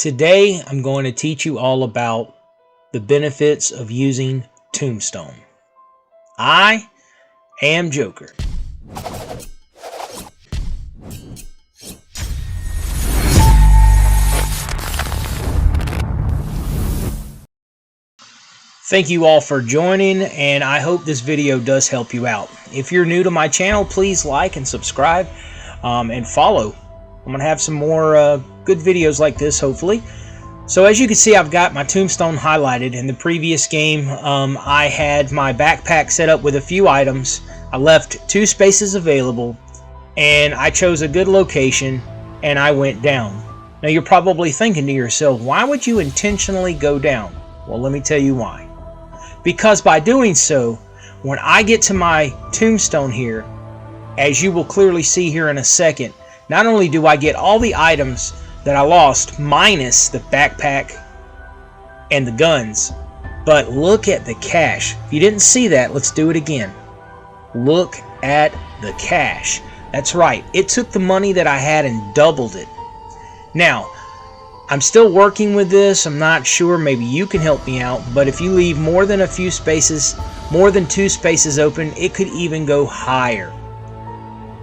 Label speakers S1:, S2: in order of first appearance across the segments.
S1: Today, I'm going to teach you all about the benefits of using Tombstone. I am Joker. Thank you all for joining, and I hope this video does help you out. If you're new to my channel, please like and subscribe and follow. I'm going to have some more good videos like this, hopefully. So as you can see, I've got my Tombstone highlighted. In the previous game, I had my backpack set up with a few items. I left 2 spaces available, and I chose a good location, and I went down. Now you're probably thinking to yourself, why would you intentionally go down? Well, let me tell you why. Because by doing so, when I get to my Tombstone here, as you will clearly see here in a second, not only do I get all the items that I lost minus the backpack and the guns, but look at the cash. If you didn't see that, let's do it again. Look at the cash. That's right, it took the money that I had and doubled it. Now, I'm still working with this. I'm not sure, maybe you can help me out, but if you leave more than a few spaces, more than 2 spaces open, it could even go higher.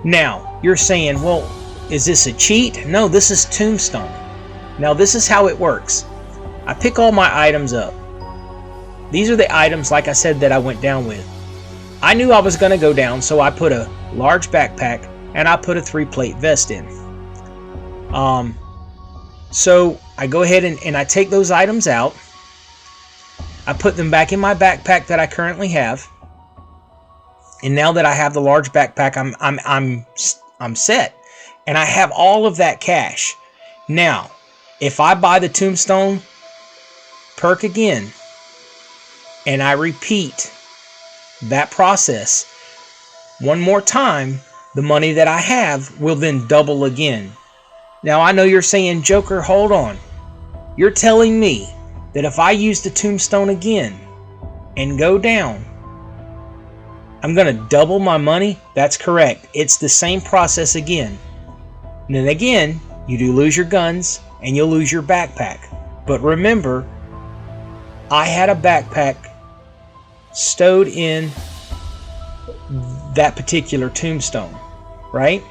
S1: Now, you're saying, well, is this a cheat? No, this is Tombstone. Now, this is how it works. I pick all my items up. These are the items, like I said, that I went down with. I knew I was going to go down, so I put a large backpack and I put a 3-plate vest in. So I go ahead and I take those items out. I put them back in my backpack that I currently have. And now that I have the large backpack, I'm set. And I have all of that cash. Now, if I buy the Tombstone perk again, and I repeat that process one more time, the money that I have will then double again. Now, I know you're saying, Joker, hold on. You're telling me that if I use the Tombstone again and go down, I'm going to double my money? That's correct. It's the same process again. And then again, you do lose your guns and you'll lose your backpack. But remember, I had a backpack stowed in that particular Tombstone, right?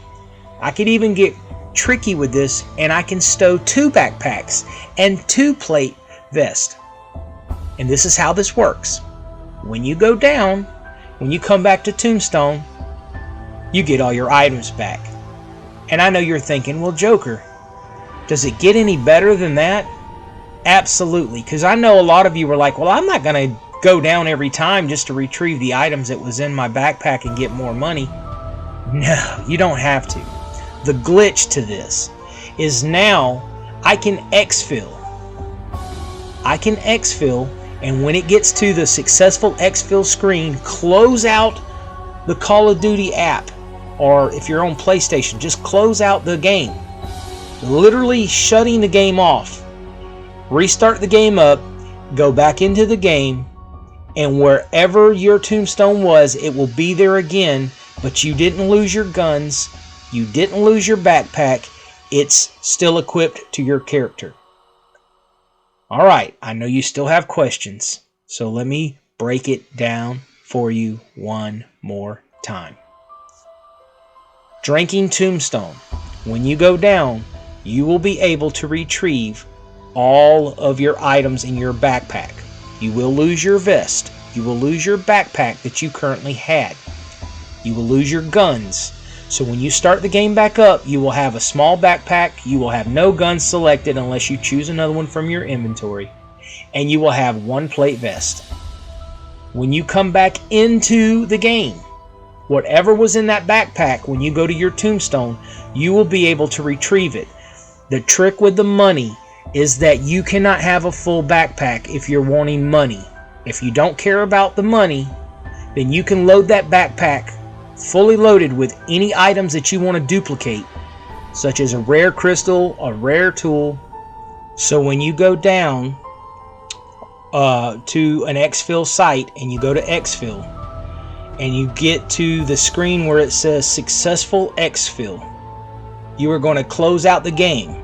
S1: I could even get tricky with this, and I can stow 2 backpacks and 2-plate vest. And this is how this works. When you go down, when you come back to Tombstone, you get all your items back. And I know you're thinking, well, Joker, does it get any better than that? Absolutely, because I know a lot of you were like, well, I'm not going to go down every time just to retrieve the items that was in my backpack and get more money. No, you don't have to. The glitch to this is now I can exfil. I can exfil, and when it gets to the successful exfil screen, close out the Call of Duty app. Or if you're on PlayStation, just close out the game. Literally shutting the game off. Restart the game up, go back into the game, and wherever your Tombstone was, it will be there again, but you didn't lose your guns, you didn't lose your backpack, it's still equipped to your character. Alright, I know you still have questions, so let me break it down for you one more time. Drinking Tombstone. When you go down, you will be able to retrieve all of your items in your backpack. You will lose your vest. You will lose your backpack that you currently had. You will lose your guns. So when you start the game back up, you will have a small backpack. You will have no guns selected unless you choose another one from your inventory. And you will have 1-plate vest. When you come back into the game, whatever was in that backpack, when you go to your Tombstone, you will be able to retrieve it. The trick with the money is that you cannot have a full backpack if you're wanting money. If you don't care about the money, then you can load that backpack fully loaded with any items that you want to duplicate, such as a rare crystal, a rare tool. So when you go down to an exfil site and you go to exfil, and you get to the screen where it says successful exfil, you are going to close out the game.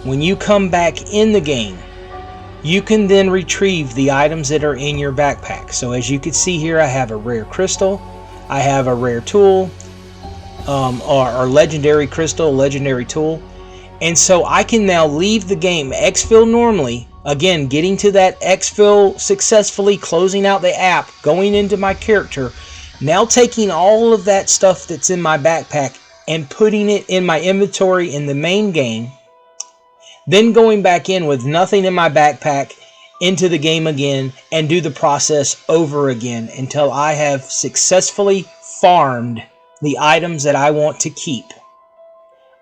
S1: when you come back in the game, you can then retrieve the items that are in your backpack. So as you can see here, I have a rare crystal, I have a rare tool, or legendary crystal, legendary tool. And so I can now leave the game, exfil normally, again, getting to that exfil successfully, closing out the app, going into my character, now taking all of that stuff that's in my backpack and putting it in my inventory in the main game, then going back in with nothing in my backpack into the game again and do the process over again until I have successfully farmed the items that I want to keep.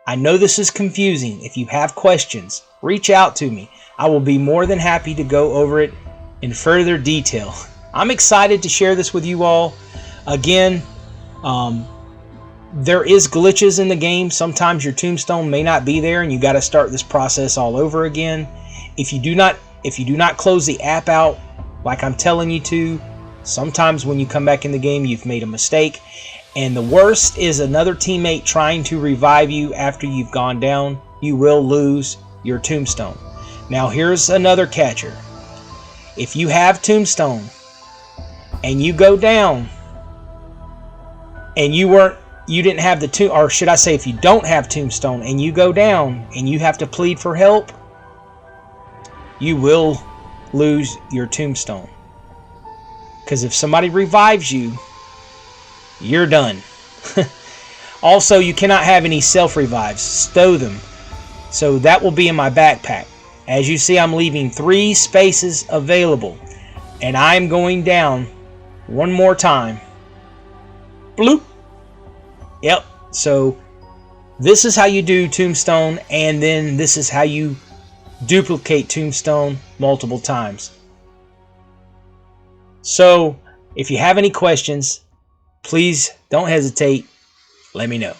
S1: I know this is confusing. If you have questions, reach out to me. I will be more than happy to go over it in further detail. I'm excited to share this with you all. Again, there is glitches in the game. Sometimes your tombstone may not be there and you got to start this process all over again. If you do not close the app out like I'm telling you to, sometimes when you come back in the game, you've made a mistake. And the worst is another teammate trying to revive you after you've gone down. You will lose your tombstone. Now here's another catcher. If you have tombstone and you go down and you didn't have the or should I say, if you don't have tombstone and you go down and you have to plead for help, you will lose your tombstone. Because if somebody revives you, you're done. Also, you cannot have any self-revives. Stow them. So that will be in my backpack. As you see, I'm leaving 3 spaces available. And I'm going down one more time. Bloop. Yep. So this is how you do tombstone, and then this is how you duplicate tombstone multiple times. So if you have any questions, please don't hesitate. Let me know.